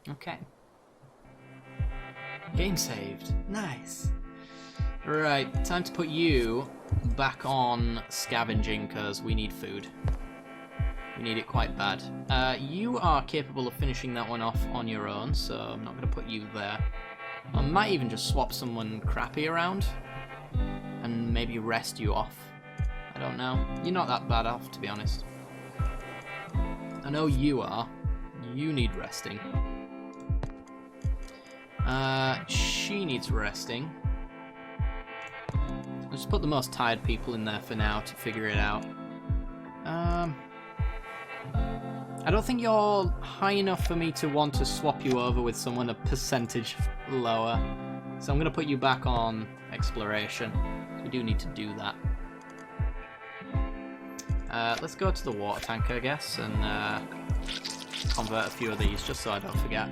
Okay. Game saved. Nice. Right, time to put you back on scavenging because we need food. We need it quite bad. You are capable of finishing that one off on your own, so I'm not going to put you there. I might even just swap someone crappy around and maybe rest you off. I don't know. You're not that bad off, to be honest. I know you are. You need resting. She needs resting. I'll just put the most tired people in there for now to figure it out. I don't think you're high enough for me to want to swap you over with someone a percentage lower. So I'm going to put you back on exploration. We do need to do that. Let's go to the water tank, I guess, and convert a few of these just so I don't forget.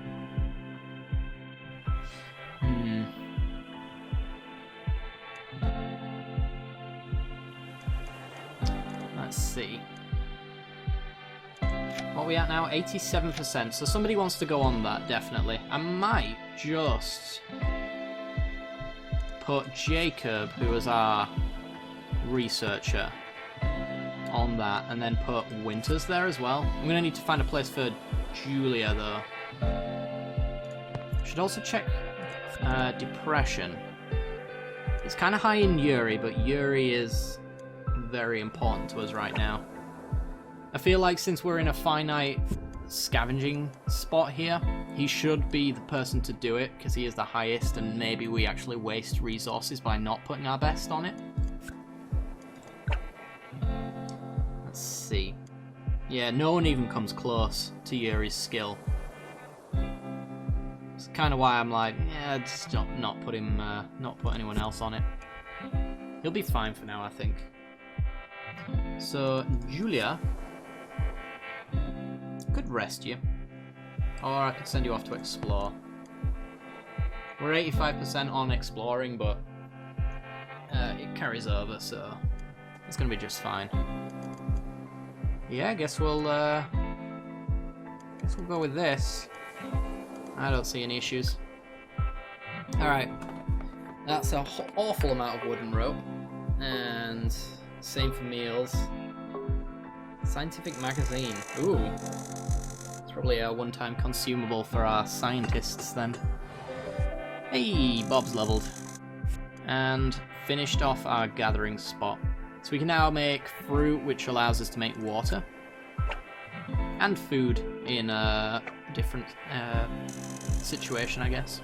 Let's see. What are we at now? 87%. So somebody wants to go on that, definitely. I might just put Jacob, who is our researcher, on that, and then put Winters there as well. I'm going to need to find a place for Julia, though. Should also check depression. It's kind of high in Yuri, but Yuri is very important to us right now. I feel like since we're in a finite scavenging spot here, he should be the person to do it, because he is the highest, and maybe we actually waste resources by not putting our best on it. Let's see. Yeah, no one even comes close to Yuri's skill. It's kind of why I'm like, yeah, just not put him, not put anyone else on it. He'll be fine for now, I think. So, Julia could rest you, or I could send you off to explore. We're 85% on exploring, but it carries over, so it's gonna be just fine. Yeah, I guess we'll go with this. I don't see any issues. All right, that's an awful amount of wood and rope, and same for meals. Scientific magazine. Ooh. It's probably a one-time consumable for our scientists then. Hey, Bob's leveled. And finished off our gathering spot. So we can now make fruit, which allows us to make water. And food in a different situation, I guess.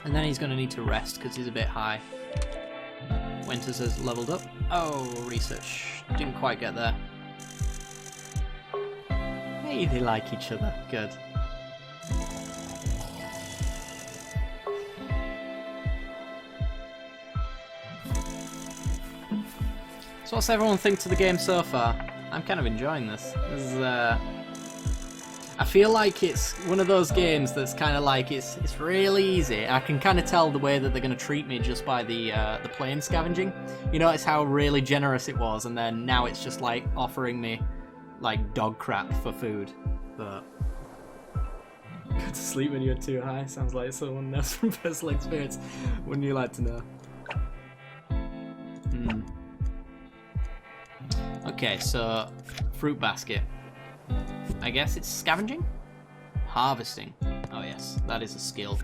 And then he's going to need to rest because he's a bit high. Winters has leveled up. Oh, research. Didn't quite get there. Hey, they like each other. Good. So what's everyone think to the game so far? I'm kind of enjoying this. This is, I feel like it's one of those games that's kind of like, it's really easy. I can kind of tell the way that they're going to treat me just by the plane scavenging. You notice how really generous it was, and then now it's just like offering me like dog crap for food. But go to sleep when you're too high sounds like someone knows from personal experience. Wouldn't you like to know? Okay, so fruit basket. I guess it's scavenging? Harvesting. Oh yes, that is a skill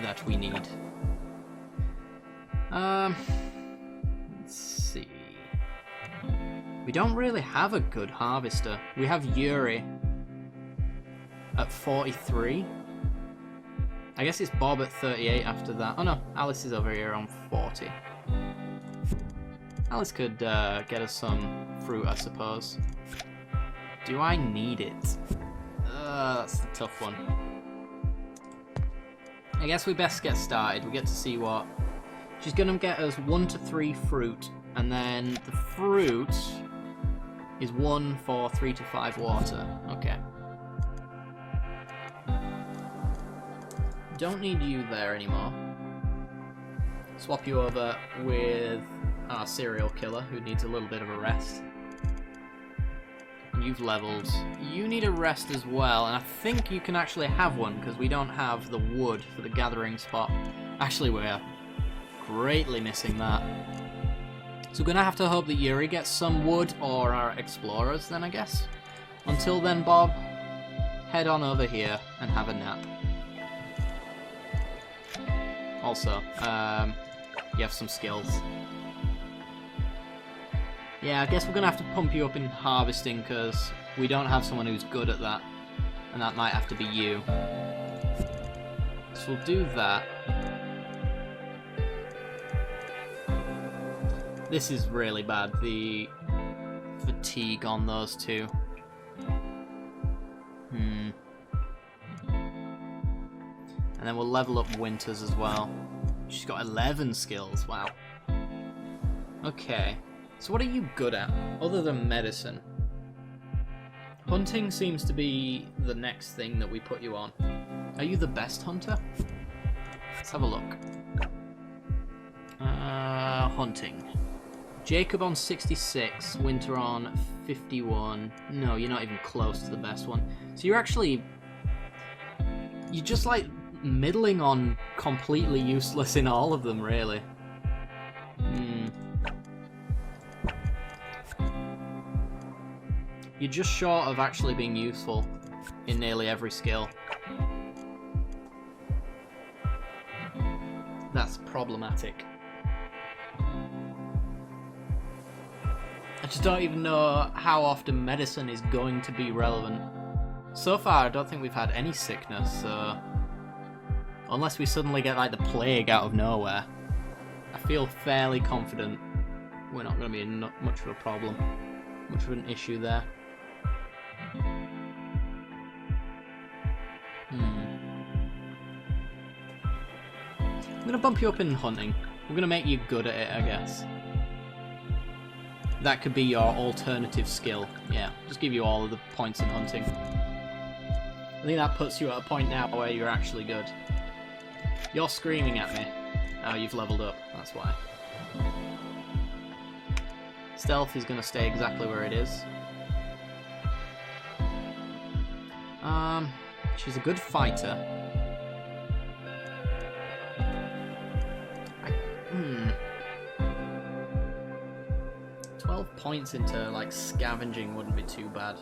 that we need. Let's see. We don't really have a good harvester. We have Yuri at 43. I guess it's Bob at 38 after that. Oh no, Alice is over here on 40. Alice could get us some fruit, I suppose. Do I need it? That's the tough one. I guess we best get started. We get to see what... She's going to get us 1 to 3 fruit, and then the fruit is 1 for 3 to 5 water. Okay. Don't need you there anymore. Swap you over with our serial killer, who needs a little bit of a rest. And you've leveled. You need a rest as well, and I think you can actually have one because we don't have the wood for the gathering spot. Actually, we're greatly missing that. So we're going to have to hope that Yuri gets some wood, or our explorers then, I guess. Until then, Bob, head on over here and have a nap. Also, you have some skills. Yeah, I guess we're going to have to pump you up in harvesting because we don't have someone who's good at that. And that might have to be you. So we'll do that. This is really bad, the fatigue on those two. And then we'll level up Winters as well. She's got 11 skills, wow. Okay. So what are you good at, other than medicine? Hunting seems to be the next thing that we put you on. Are you the best hunter? Let's have a look. Hunting. Jacob on 66, Winter on 51. No, you're not even close to the best one. So you're just like middling on completely useless in all of them, really. You're just short of actually being useful in nearly every skill. That's problematic. I just don't even know how often medicine is going to be relevant. So far, I don't think we've had any sickness, so... Unless we suddenly get, like, the plague out of nowhere. I feel fairly confident we're not going to be much of a problem. Much of an issue there. I'm going to bump you up in hunting. We're going to make you good at it, I guess. That could be your alternative skill. Yeah, just give you all of the points in hunting. I think that puts you at a point now where you're actually good. You're screaming at me. Oh, you've leveled up, that's why. Stealth is going to stay exactly where it is. She's a good fighter. 12 points into, like, scavenging wouldn't be too bad.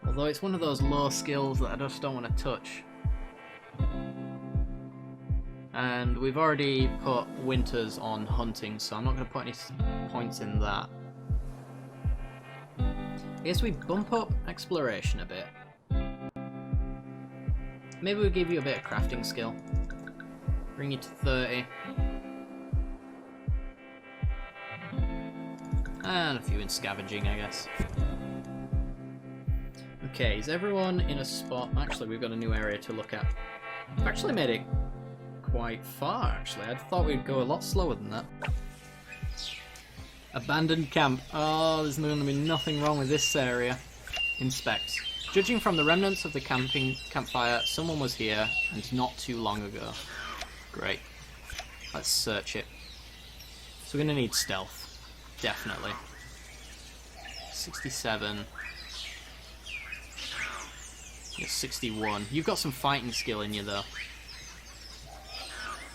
Although it's one of those low skills that I just don't want to touch. And we've already put Winters on hunting, so I'm not going to put any points in that. I guess we bump up exploration a bit. Maybe we give you a bit of crafting skill. Bring you to 30. And a few in scavenging, I guess. Okay, is everyone in a spot? Actually, we've got a new area to look at. We've actually made it quite far, actually. I thought we'd go a lot slower than that. Abandoned camp. Oh, there's going to be nothing wrong with this area. Inspect. Judging from the remnants of the campfire, someone was here, and not too long ago. Great. Let's search it. So we're going to need stealth. Definitely. 67. You're 61. You've got some fighting skill in you, though.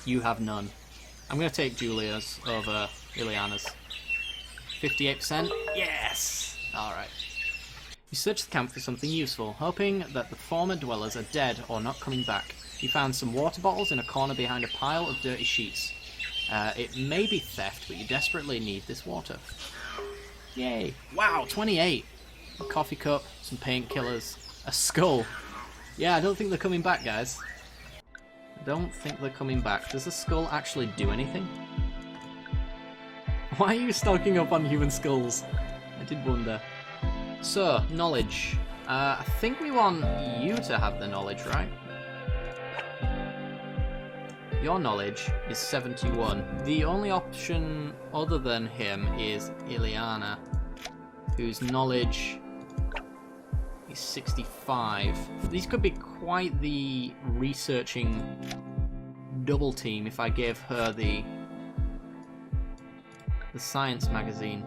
You have none. I'm going to take Julia's over Ileana's. 58%? Yes! Alright. You search the camp for something useful, hoping that the former dwellers are dead or not coming back. You found some water bottles in a corner behind a pile of dirty sheets. It may be theft, but you desperately need this water. Yay! Wow, 28! A coffee cup, some painkillers, a skull. Yeah, I don't think they're coming back, guys. I don't think they're coming back. Does the skull actually do anything? Why are you stocking up on human skulls? I did wonder. So, knowledge. I think we want you to have the knowledge, right? Your knowledge is 71. The only option other than him is Ileana, whose knowledge is 65. These could be quite the researching double team if I gave her the science magazine.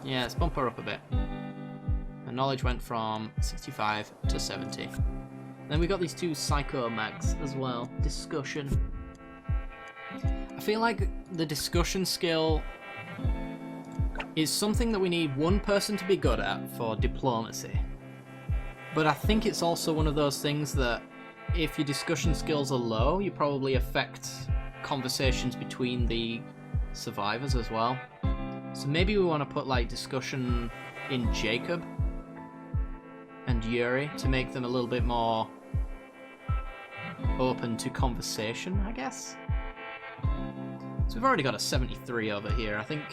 Yeah, let's bump her up a bit. Her knowledge went from 65 to 70. Then we got these two psycho mags as well. Discussion. I feel like the discussion skill is something that we need one person to be good at for diplomacy. But I think it's also one of those things that if your discussion skills are low, you probably affect conversations between the survivors as well. So maybe we want to put like discussion in Jacob and Yuri to make them a little bit more open to conversation, I guess. So we've already got a 73 over here. I think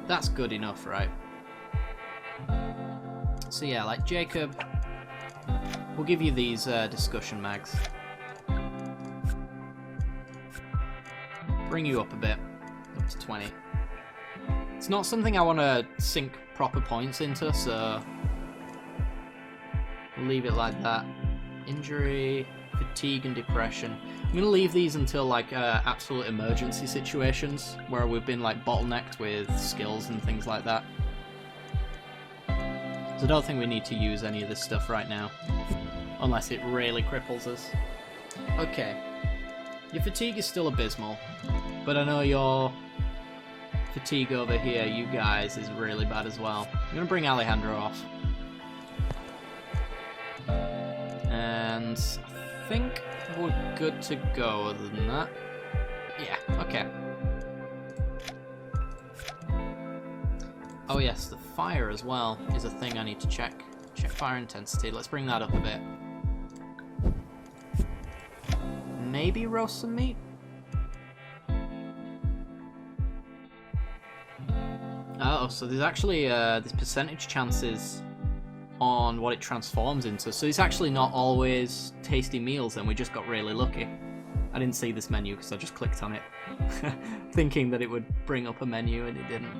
that's good enough, right? So yeah, like Jacob, we'll give you these discussion mags. Bring you up a bit, up to 20. It's not something I want to sink proper points into, so we'll leave it like that. Injury, fatigue and depression. I'm going to leave these until like absolute emergency situations where we've been like bottlenecked with skills and things like that. So I don't think we need to use any of this stuff right now, unless it really cripples us. Okay, your fatigue is still abysmal, but I know your fatigue over here, you guys, is really bad as well. I'm going to bring Alejandro off. And I think we're good to go other than that. Yeah, okay. Oh yes, the fire as well is a thing I need to check. Check fire intensity. Let's bring that up a bit. Maybe roast some meat? Oh, so there's actually this percentage chances on what it transforms into. So it's actually not always tasty meals, and we just got really lucky. I didn't see this menu because I just clicked on it, thinking that it would bring up a menu, and it didn't.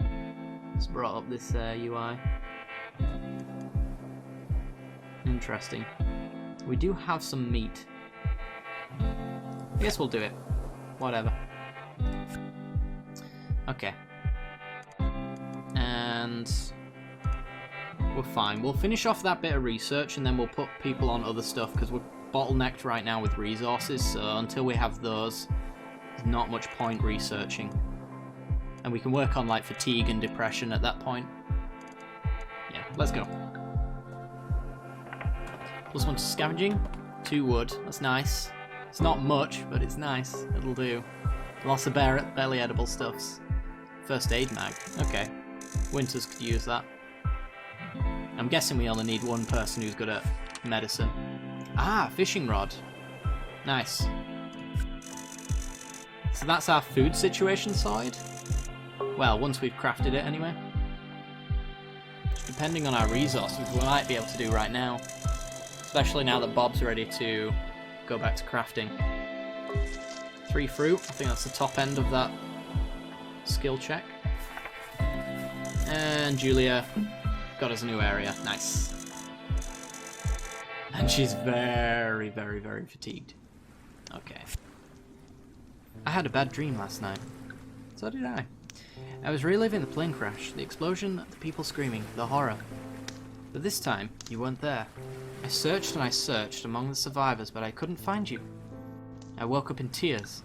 It's brought up this UI. Interesting. We do have some meat. I guess we'll do it. Whatever. Okay. And we're fine. We'll finish off that bit of research and then we'll put people on other stuff because we're bottlenecked right now with resources, so until we have those, there's not much point researching. And we can work on like fatigue and depression at that point. Yeah, let's go. +1 to scavenging, 2 wood, that's nice. It's not much, but it's nice, it'll do. Lots of barely edible stuffs. First aid mag, okay. Winters could use that. I'm guessing we only need one person who's good at medicine. Ah, fishing rod. Nice. So that's our food situation sorted. Well, once we've crafted it anyway. Depending on our resources, we might be able to do right now. Especially now that Bob's ready to go back to crafting. 3 fruit, I think that's the top end of that skill check. And Julia got us a new area. Nice. And she's very, very, very fatigued. Okay. I had a bad dream last night. So did I. I was reliving the plane crash, the explosion, the people screaming, the horror. But this time, you weren't there. I searched and I searched among the survivors, but I couldn't find you. I woke up in tears.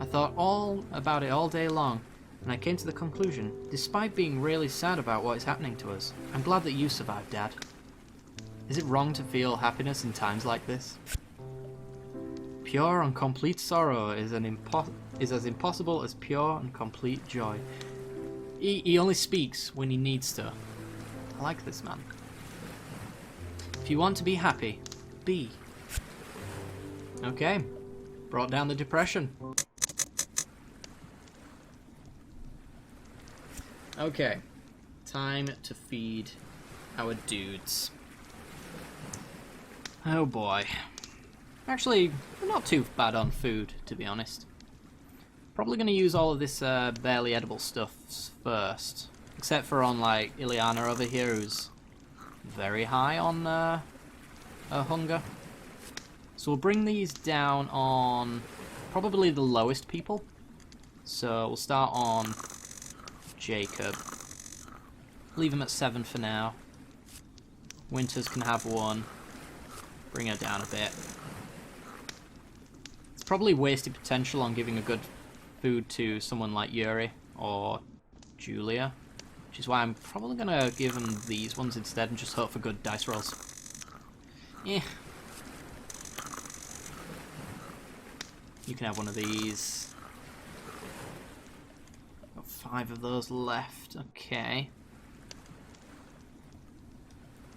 I thought all about it all day long, and I came to the conclusion, despite being really sad about what is happening to us, I'm glad that you survived, Dad. Is it wrong to feel happiness in times like this? Pure and complete sorrow is as impossible as pure and complete joy. He only speaks when he needs to. I like this man. If you want to be happy, be. Okay. Brought down the depression. Okay. Time to feed our dudes. Oh boy. Actually, we're not too bad on food, to be honest. Probably going to use all of this barely edible stuff first. Except for on, like, Ileana over here, who's very high on her hunger. So we'll bring these down on probably the lowest people. So we'll start on Jacob. Leave him at 7 for now. Winters can have 1. Bring her down a bit. It's probably wasted potential on giving a good food to someone like Yuri or Julia, which is why I'm probably going to give them these ones instead and just hope for good dice rolls. Yeah. You can have one of these. Got 5 of those left. Okay.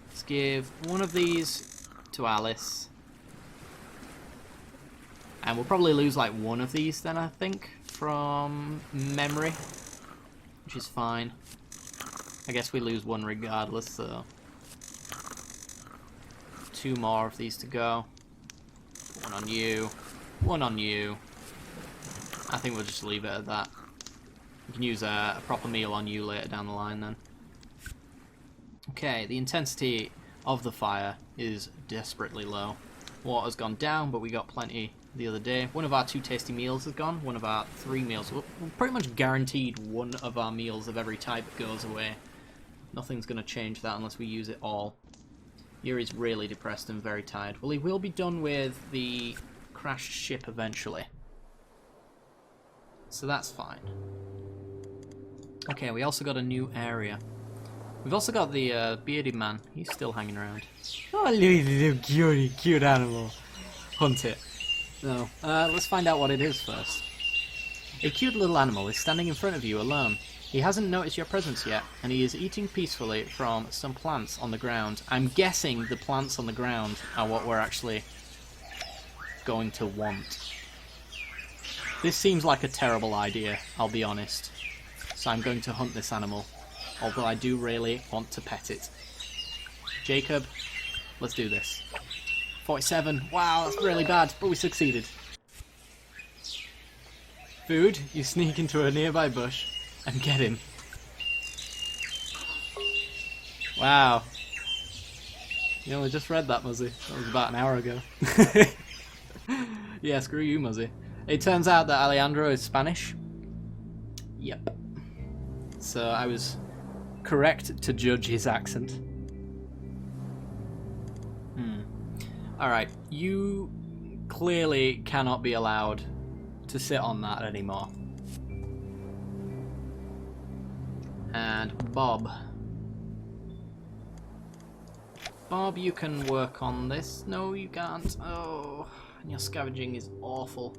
Let's give one of these to Alice. And we'll probably lose like one of these then, I think, from memory, which is fine. I guess we lose one regardless, so 2 more of these to go. 1 on you, 1 on you. I think we'll just leave it at that. We can use a proper meal on you later down the line then. Okay, the intensity of the fire is desperately low. Water's gone down, but we got plenty the other day. One of our 2 tasty meals has gone. One of our 3 meals. We're pretty much guaranteed one of our meals of every type goes away. Nothing's going to change that unless we use it all. Yuri's really depressed and very tired. Well, he will be done with the crashed ship eventually. So that's fine. Okay, we also got a new area. We've also got the bearded man. He's still hanging around. Oh, little cute animal. Hunt it. No. Let's find out what it is first. A cute little animal is standing in front of you alone. He hasn't noticed your presence yet, and he is eating peacefully from some plants on the ground. I'm guessing the plants on the ground are what we're actually going to want. This seems like a terrible idea, I'll be honest. So I'm going to hunt this animal. Although I do really want to pet it. Jacob, let's do this. 47. Wow, that's really bad, but we succeeded. Food, you sneak into a nearby bush and get him. Wow. You only just read that, Muzzy. That was about an hour ago. Yeah, screw you, Muzzy. It turns out that Alejandro is Spanish. Yep. So I was correct to judge his accent. Alright, you clearly cannot be allowed to sit on that anymore. And Bob. Bob, you can work on this. No, you can't. Oh, and your scavenging is awful.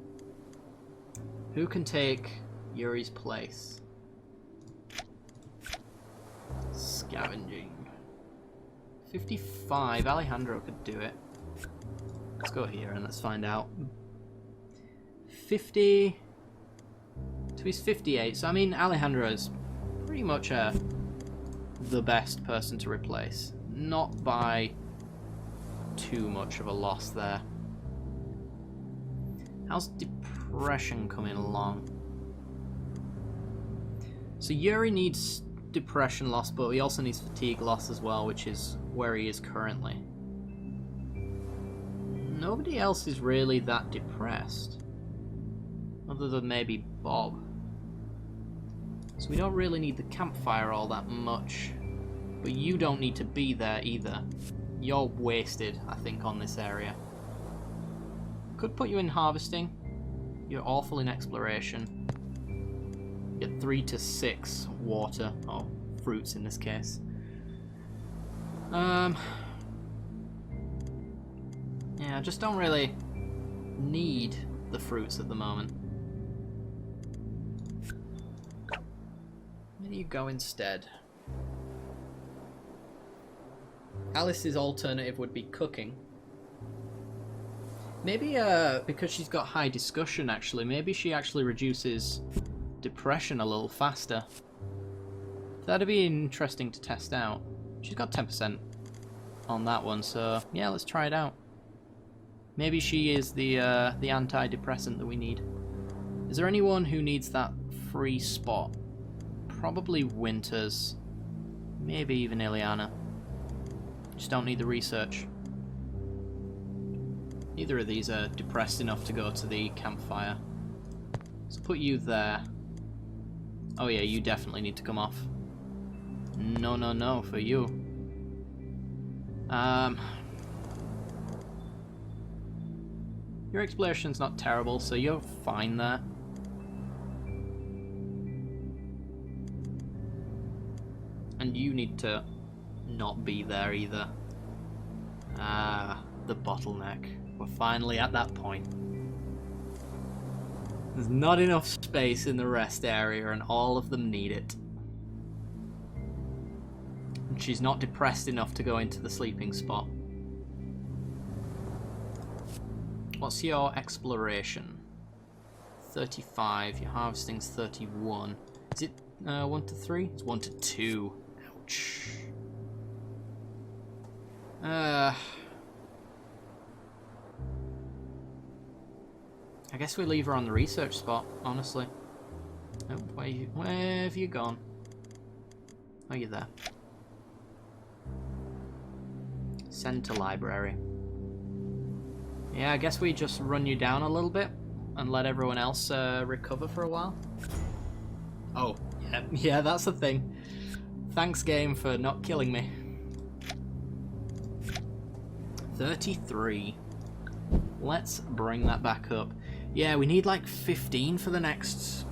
Who can take Yuri's place? Scavenging. 55. Alejandro could do it. Let's go here and let's find out. 50. So he's 58. So I mean, Alejandro is pretty much the best person to replace. Not by too much of a loss there. How's depression coming along? So Yuri needs depression loss, but he also needs fatigue loss as well, which is where he is currently. Nobody else is really that depressed, other than maybe Bob. So we don't really need the campfire all that much, but you don't need to be there either. You're wasted, I think, on this area. Could put you in harvesting. You're awful in exploration. You get 3 to 6 water, or fruits in this case. Yeah, I just don't really need the fruits at the moment. Where do you go instead? Alice's alternative would be cooking. Maybe because she's got high discussion, actually, maybe she actually reduces depression a little faster. That'd be interesting to test out. She's got 10% on that one, so yeah, let's try it out. Maybe she is the antidepressant that we need. Is there anyone who needs that free spot? Probably Winters. Maybe even Ileana. Just don't need the research. Neither of these are depressed enough to go to the campfire. Let's put you there. Oh yeah, you definitely need to come off. No, no, no, for you. Your exploration's not terrible, so you're fine there. And you need to not be there either. Ah, the bottleneck. We're finally at that point. There's not enough space in the rest area and all of them need it. And she's not depressed enough to go into the sleeping spot. What's your exploration? 35. Your harvesting's 31. Is it 1 to 3? It's 1 to 2. Ouch. I guess we leave her on the research spot, honestly. Oh, where have you gone? Oh, you're there. Send to library. Yeah, I guess we just run you down a little bit and let everyone else recover for a while. Oh, yeah, that's the thing. Thanks, game, for not killing me. 33. Let's bring that back up. Yeah, we need like 15 for the next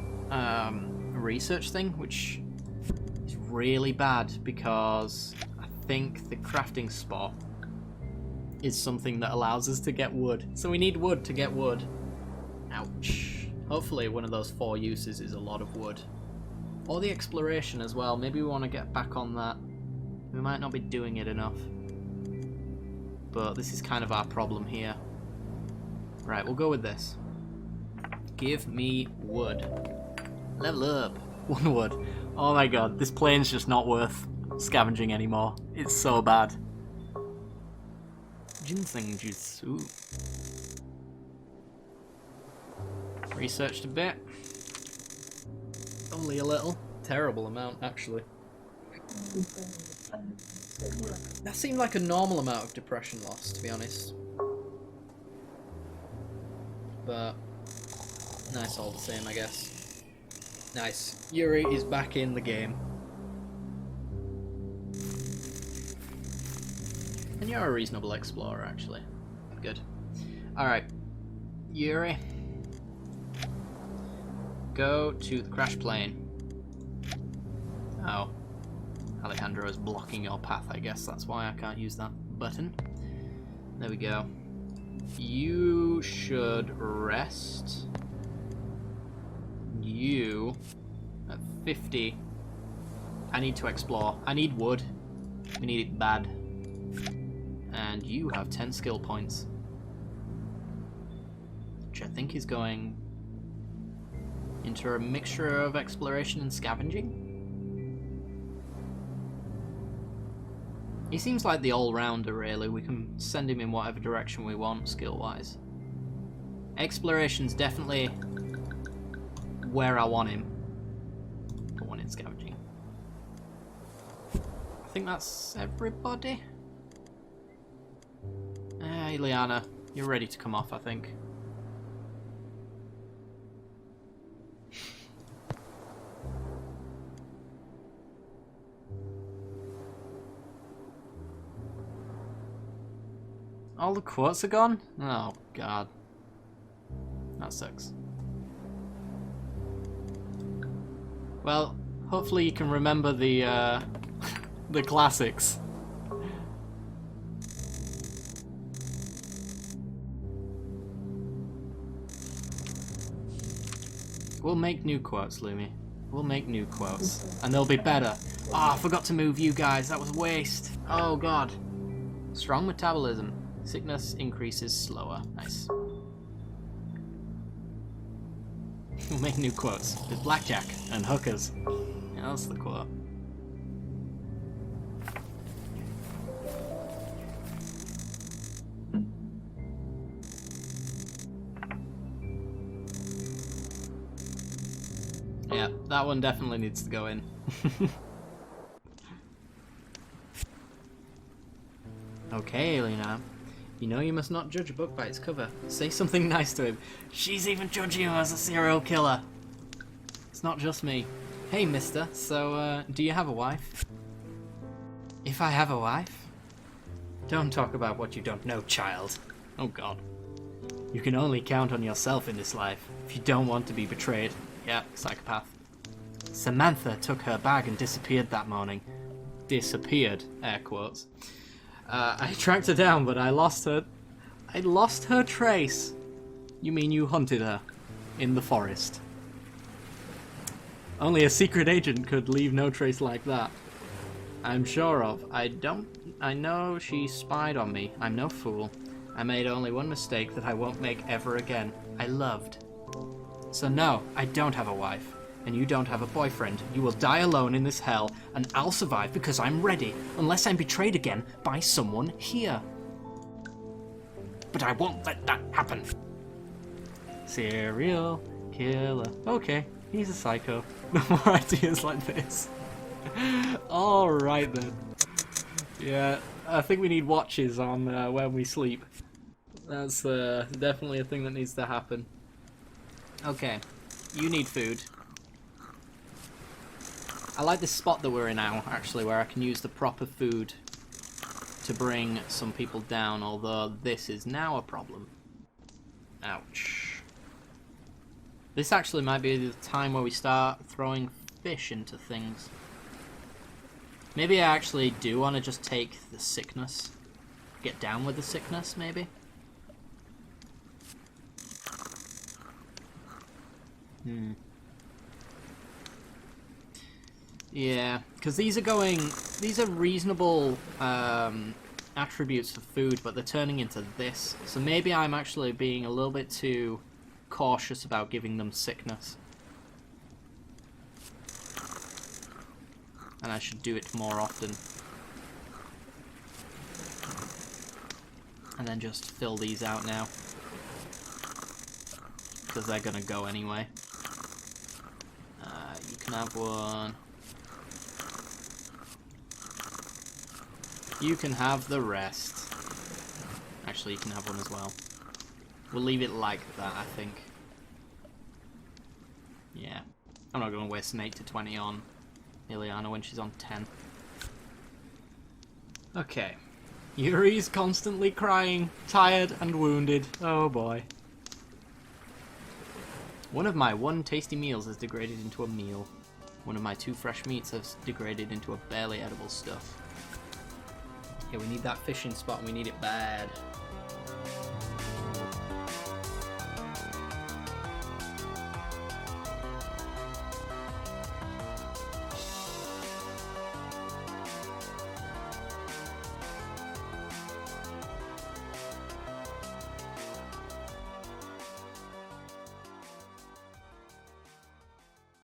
research thing, which is really bad because I think the crafting spot is something that allows us to get wood. So we need wood to get wood. Ouch. Hopefully one of those 4 uses is a lot of wood. Or the exploration as well. Maybe we want to get back on that. We might not be doing it enough. But this is kind of our problem here. Right, we'll go with this. Give me wood. Level up. 1 wood. Oh my god, this plane's just not worth scavenging anymore. It's so bad. Ginseng juice. Ooh. Researched a bit. Only a little. Terrible amount, actually. That seemed like a normal amount of depression loss, to be honest. But nice all the same, I guess. Nice. Yuri is back in the game. And you're a reasonable explorer, actually. Good. Alright. Yuri. Go to the crash plane. Oh. Alejandro is blocking your path, I guess. That's why I can't use that button. There we go. You should rest. You at 50. I need to explore. I need wood. We need it bad. And you have 10 skill points. Which I think is going into a mixture of exploration and scavenging. He seems like the all-rounder, really. We can send him in whatever direction we want, skill-wise. Exploration's definitely where I want him. Put one in scavenging. I think that's everybody. Hey, Liana, you're ready to come off, I think. All the quartz are gone? Oh, God. That sucks. Well, hopefully you can remember the the classics. We'll make new quotes, Lumi. We'll make new quotes. And they'll be better. Oh, I forgot to move you guys. That was a waste. Oh, God. Strong metabolism. Sickness increases slower. Nice. We'll make new quotes. With blackjack and hookers. Yeah, that's the quote. Yeah, that one definitely needs to go in. Okay, Lena. You know you must not judge a book by its cover. Say something nice to him. She's even judging him as a serial killer. It's not just me. Hey, mister. So, do you have a wife? If I have a wife? Don't talk about what you don't know, child. Oh god. You can only count on yourself in this life if you don't want to be betrayed. Yeah, psychopath. Samantha took her bag and disappeared that morning. Disappeared, air quotes. I tracked her down, but I lost her. I lost her trace. You mean you hunted her in the forest? Only a secret agent could leave no trace like that. I'm sure of. I know she spied on me. I'm no fool. I made only one mistake that I won't make ever again. I loved. So no, I don't have a wife. And you don't have a boyfriend. You will die alone in this hell, and I'll survive because I'm ready, unless I'm betrayed again by someone here. But I won't let that happen. Serial killer. Okay, he's a psycho. No more ideas like this. Alright then. Yeah, I think we need watches on when we sleep. That's definitely a thing that needs to happen. Okay, you need food. I like this spot that we're in now, actually, where I can use the proper food to bring some people down, although this is now a problem. Ouch. This actually might be the time where we start throwing fish into things. Maybe I actually do want to just take the sickness. Get down with the sickness, maybe? Yeah, because these are reasonable attributes for food, but they're turning into this. So maybe I'm actually being a little bit too cautious about giving them sickness. And I should do it more often. And then just fill these out now. Because they're gonna go anyway. You can have one. You can have the rest. Actually, you can have one as well. We'll leave it like that, I think. Yeah. I'm not going to waste an 8 to 20 on Ileana when she's on 10. Okay. Yuri's constantly crying, tired and wounded. Oh boy. One of my 1 tasty meals has degraded into a meal. One of my 2 fresh meats has degraded into a barely edible stuff. Yeah, we need that fishing spot and we need it bad.